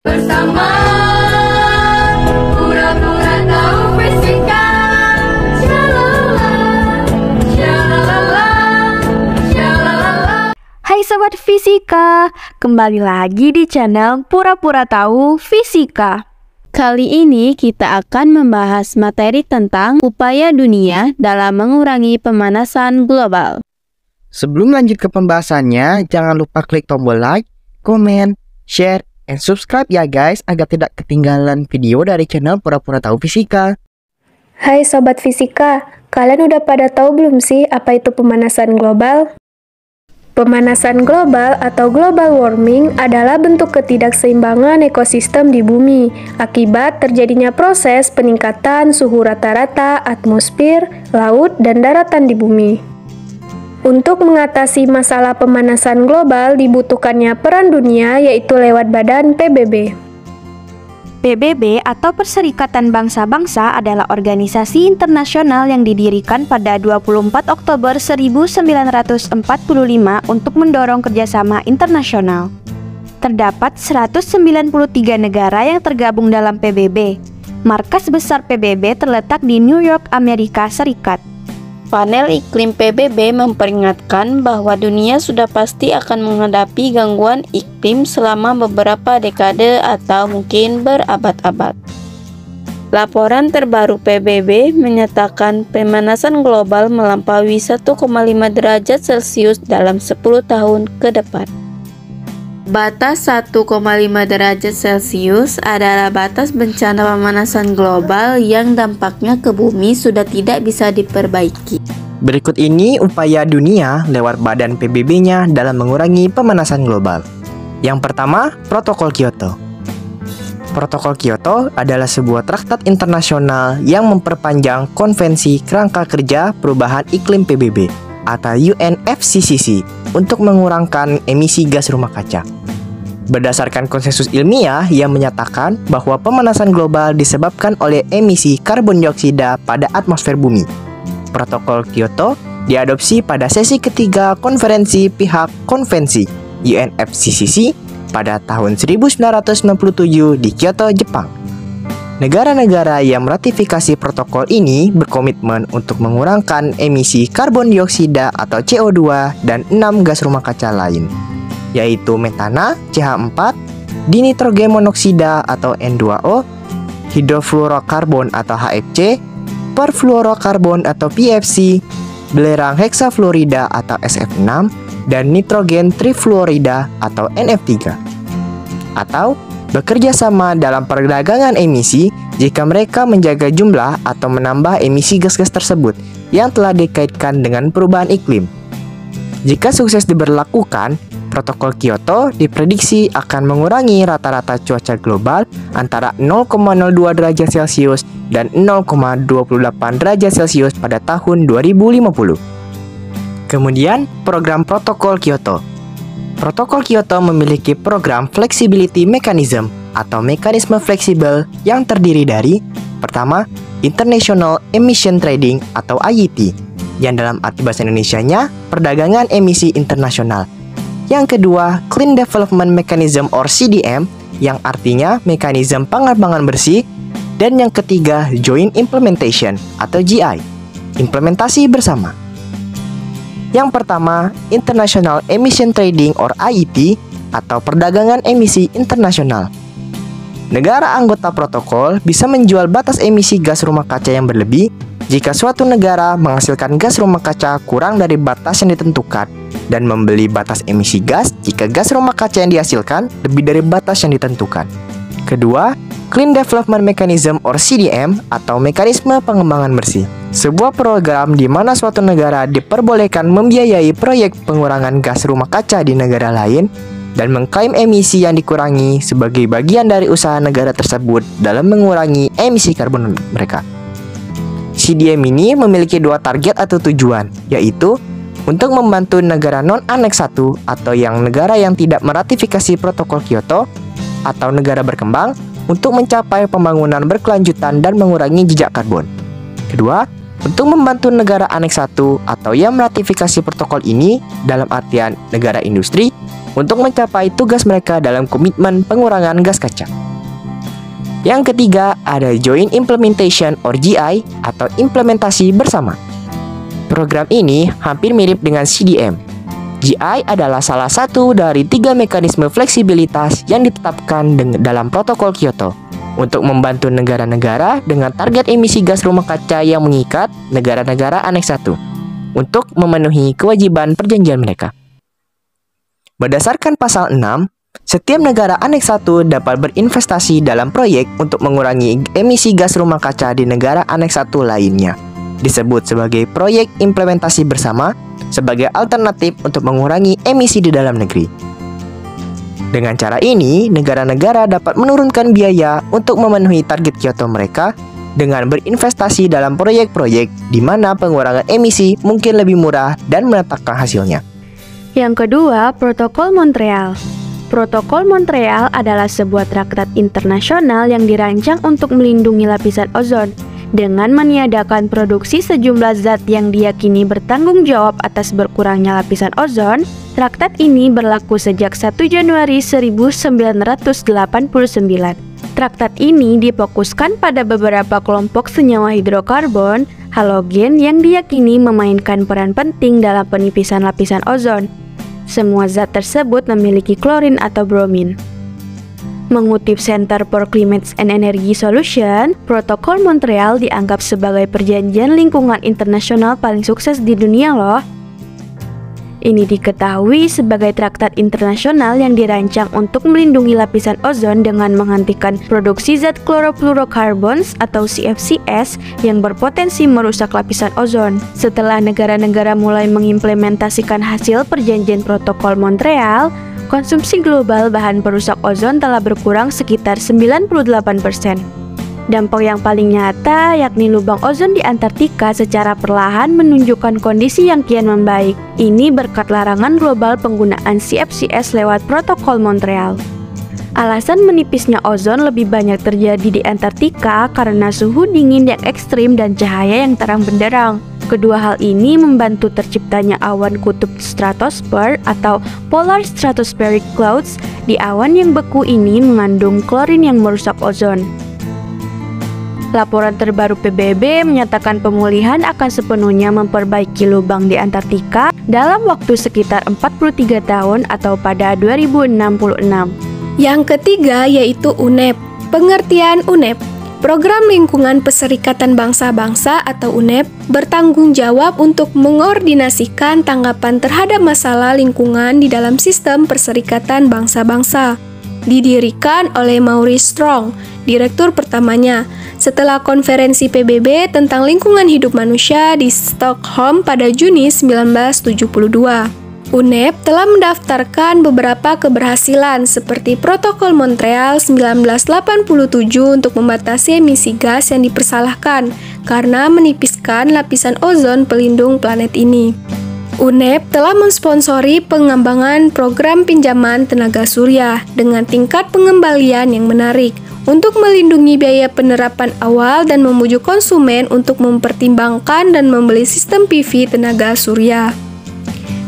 Bersama pura-pura tahu fisika. Shalala, shalala, shalala. Hai Sobat Fisika, kembali lagi di channel Pura-Pura Tahu Fisika. Kali ini kita akan membahas materi tentang upaya dunia dalam mengurangi pemanasan global. Sebelum lanjut ke pembahasannya, jangan lupa klik tombol like, komen, share, and subscribe ya guys, agar tidak ketinggalan video dari channel Pura-Pura Tahu Fisika. Hai Sobat Fisika, kalian udah pada tahu belum sih apa itu pemanasan global? Pemanasan global atau global warming adalah bentuk ketidakseimbangan ekosistem di bumi akibat terjadinya proses peningkatan suhu rata-rata atmosfer, laut, dan daratan di bumi. Untuk mengatasi masalah pemanasan global dibutuhkannya peran dunia yaitu lewat badan PBB. PBB atau Perserikatan Bangsa-Bangsa adalah organisasi internasional yang didirikan pada 24 Oktober 1945 untuk mendorong kerjasama internasional. Terdapat 193 negara yang tergabung dalam PBB. Markas besar PBB terletak di New York, Amerika Serikat. Panel iklim PBB memperingatkan bahwa dunia sudah pasti akan menghadapi gangguan iklim selama beberapa dekade atau mungkin berabad-abad. Laporan terbaru PBB menyatakan pemanasan global melampaui 1,5 derajat Celcius dalam 10 tahun ke depan. Batas 1,5 derajat Celcius adalah batas bencana pemanasan global yang dampaknya ke bumi sudah tidak bisa diperbaiki. Berikut ini upaya dunia lewat badan PBB-nya dalam mengurangi pemanasan global. Yang pertama, Protokol Kyoto. Protokol Kyoto adalah sebuah traktat internasional yang memperpanjang Konvensi Kerangka Kerja Perubahan Iklim PBB atau UNFCCC untuk mengurangkan emisi gas rumah kaca. Berdasarkan konsensus ilmiah yang menyatakan bahwa pemanasan global disebabkan oleh emisi karbon dioksida pada atmosfer bumi. Protokol Kyoto diadopsi pada sesi ketiga konferensi pihak konvensi UNFCCC pada tahun 1997 di Kyoto, Jepang. Negara-negara yang meratifikasi protokol ini berkomitmen untuk mengurangkan emisi karbon dioksida atau CO2 dan 6 gas rumah kaca lain, yaitu metana, CH4, dinitrogen monoksida atau N2O, hidrofluorokarbon atau HFC, perfluorokarbon atau PFC, belerang heksafluorida atau SF6, dan nitrogen trifluorida atau NF3. Atau bekerja sama dalam perdagangan emisi jika mereka menjaga jumlah atau menambah emisi gas-gas tersebut yang telah dikaitkan dengan perubahan iklim. Jika sukses diberlakukan, Protokol Kyoto diprediksi akan mengurangi rata-rata cuaca global antara 0,02 derajat Celcius dan 0,28 derajat Celcius pada tahun 2050. Kemudian, program Protokol Kyoto. Protokol Kyoto memiliki program Flexibility Mechanism atau mekanisme fleksibel yang terdiri dari pertama, International Emission Trading atau IET, yang dalam arti bahasa Indonesianya perdagangan emisi internasional. Yang kedua, Clean Development Mechanism or CDM, yang artinya mekanisme pengembangan bersih. Dan yang ketiga, Joint Implementation atau GI, implementasi bersama. Yang pertama, International Emission Trading or IET atau perdagangan emisi internasional. Negara anggota protokol bisa menjual batas emisi gas rumah kaca yang berlebih jika suatu negara menghasilkan gas rumah kaca kurang dari batas yang ditentukan dan membeli batas emisi gas jika gas rumah kaca yang dihasilkan lebih dari batas yang ditentukan. Kedua, Clean Development Mechanism or CDM atau mekanisme pengembangan bersih. Sebuah program di mana suatu negara diperbolehkan membiayai proyek pengurangan gas rumah kaca di negara lain dan mengklaim emisi yang dikurangi sebagai bagian dari usaha negara tersebut dalam mengurangi emisi karbon mereka. CDM ini memiliki dua target atau tujuan, yaitu untuk membantu negara non-aneks 1 atau negara yang tidak meratifikasi protokol Kyoto atau negara berkembang untuk mencapai pembangunan berkelanjutan dan mengurangi jejak karbon. Kedua, untuk membantu negara aneks 1 atau yang meratifikasi protokol ini dalam artian negara industri untuk mencapai tugas mereka dalam komitmen pengurangan gas kaca. Yang ketiga, ada Joint Implementation or GI atau implementasi bersama. Program ini hampir mirip dengan CDM. GI adalah salah satu dari 3 mekanisme fleksibilitas yang ditetapkan dalam Protokol Kyoto untuk membantu negara-negara dengan target emisi gas rumah kaca yang mengikat negara-negara Aneks 1 untuk memenuhi kewajiban perjanjian mereka. Berdasarkan pasal 6, setiap negara Aneks 1 dapat berinvestasi dalam proyek untuk mengurangi emisi gas rumah kaca di negara Aneks 1 lainnya. Disebut sebagai proyek implementasi bersama sebagai alternatif untuk mengurangi emisi di dalam negeri. Dengan cara ini, negara-negara dapat menurunkan biaya untuk memenuhi target Kyoto mereka dengan berinvestasi dalam proyek-proyek di mana pengurangan emisi mungkin lebih murah dan menetapkan hasilnya. Yang kedua, Protokol Montreal. Protokol Montreal adalah sebuah traktat internasional yang dirancang untuk melindungi lapisan ozon dengan meniadakan produksi sejumlah zat yang diyakini bertanggung jawab atas berkurangnya lapisan ozon. Traktat ini berlaku sejak 1 Januari 1989. Traktat ini difokuskan pada beberapa kelompok senyawa hidrokarbon halogen yang diyakini memainkan peran penting dalam penipisan lapisan ozon. Semua zat tersebut memiliki klorin atau bromin. Mengutip Center for Climate and Energy Solution, Protokol Montreal dianggap sebagai perjanjian lingkungan internasional paling sukses di dunia loh. Ini diketahui sebagai traktat internasional yang dirancang untuk melindungi lapisan ozon dengan menghentikan produksi zat chlorofluorocarbons atau CFCs yang berpotensi merusak lapisan ozon. Setelah negara-negara mulai mengimplementasikan hasil perjanjian Protokol Montreal, konsumsi global bahan perusak ozon telah berkurang sekitar 98%. Dampak yang paling nyata yakni lubang ozon di Antartika secara perlahan menunjukkan kondisi yang kian membaik. Ini berkat larangan global penggunaan CFCs lewat Protokol Montreal. Alasan menipisnya ozon lebih banyak terjadi di Antartika karena suhu dingin yang ekstrim dan cahaya yang terang benderang. Kedua hal ini membantu terciptanya awan kutub stratosfer atau polar stratospheric clouds. Di awan yang beku ini mengandung klorin yang merusak ozon. Laporan terbaru PBB menyatakan pemulihan akan sepenuhnya memperbaiki lubang di Antartika dalam waktu sekitar 43 tahun atau pada 2066. Yang ketiga yaitu UNEP. Pengertian UNEP, Program Lingkungan Perserikatan Bangsa-Bangsa atau UNEP, bertanggung jawab untuk mengordinasikan tanggapan terhadap masalah lingkungan di dalam sistem perserikatan bangsa-bangsa. Didirikan oleh Maurice Strong, direktur pertamanya, setelah konferensi PBB tentang lingkungan hidup manusia di Stockholm pada Juni 1972. UNEP telah mendaftarkan beberapa keberhasilan seperti Protokol Montreal 1987 untuk membatasi emisi gas yang dipersalahkan karena menipiskan lapisan ozon pelindung planet ini. UNEP telah mensponsori pengembangan program pinjaman tenaga surya dengan tingkat pengembalian yang menarik untuk melindungi biaya penerapan awal dan memujuk konsumen untuk mempertimbangkan dan membeli sistem PV tenaga surya.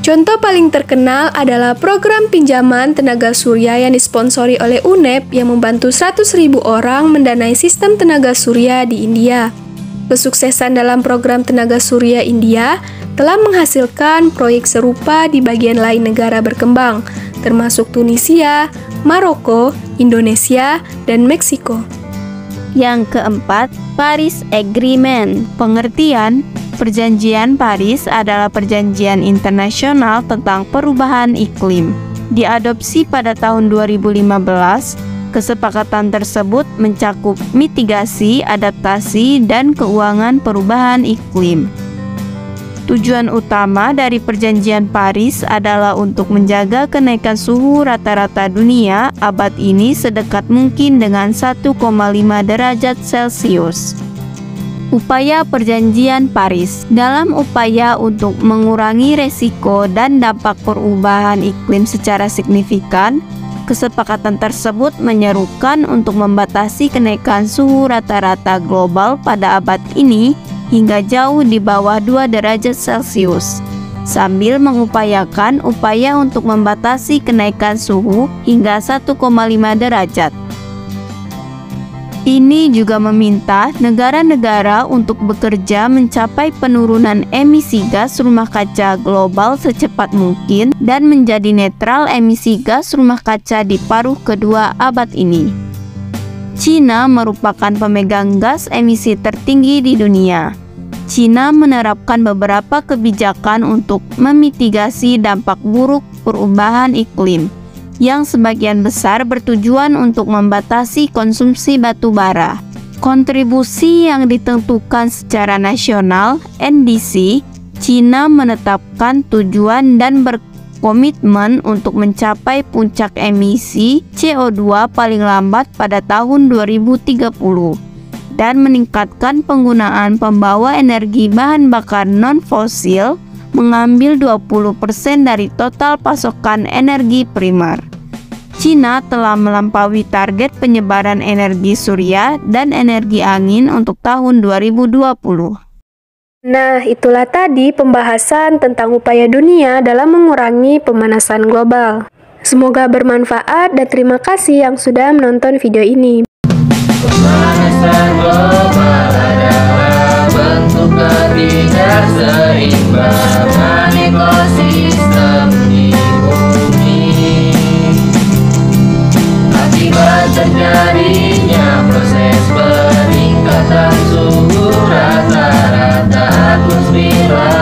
Contoh paling terkenal adalah program pinjaman tenaga surya yang disponsori oleh UNEP yang membantu 100.000 orang mendanai sistem tenaga surya di India. Kesuksesan dalam program tenaga surya India telah menghasilkan proyek serupa di bagian lain negara berkembang, termasuk Tunisia, Maroko, Indonesia, dan Meksiko. Yang keempat, Paris Agreement. Pengertian, Perjanjian Paris adalah perjanjian internasional tentang perubahan iklim. Diadopsi pada tahun 2015, kesepakatan tersebut mencakup mitigasi, adaptasi, dan keuangan perubahan iklim. Tujuan utama dari Perjanjian Paris adalah untuk menjaga kenaikan suhu rata-rata dunia abad ini sedekat mungkin dengan 1,5 derajat Celcius. Upaya Perjanjian Paris dalam upaya untuk mengurangi resiko dan dampak perubahan iklim secara signifikan, kesepakatan tersebut menyerukan untuk membatasi kenaikan suhu rata-rata global pada abad ini hingga jauh di bawah 2 derajat Celcius. sambil mengupayakan upaya untuk membatasi kenaikan suhu hingga 1,5 derajat. Ini juga meminta negara-negara untuk bekerja mencapai penurunan emisi gas rumah kaca global secepat mungkin dan menjadi netral emisi gas rumah kaca di paruh kedua abad ini. Cina merupakan pemegang gas emisi tertinggi di dunia. Cina menerapkan beberapa kebijakan untuk memitigasi dampak buruk perubahan iklim, yang sebagian besar bertujuan untuk membatasi konsumsi batu bara. Kontribusi yang ditentukan secara nasional, NDC, Cina menetapkan tujuan dan berkomitmen untuk mencapai puncak emisi CO2 paling lambat pada tahun 2030 dan meningkatkan penggunaan pembawa energi bahan bakar non-fosil mengambil 20% dari total pasokan energi primer. Cina telah melampaui target penyebaran energi surya dan energi angin untuk tahun 2020. Nah, itulah tadi pembahasan tentang upaya dunia dalam mengurangi pemanasan global. Semoga bermanfaat dan terima kasih yang sudah menonton video ini. Pemanasan global adalah bentuk ketidakseimbangan ekosistem di bumi. Akibat terjadinya proses peningkatan suhu rata-rata atmosfer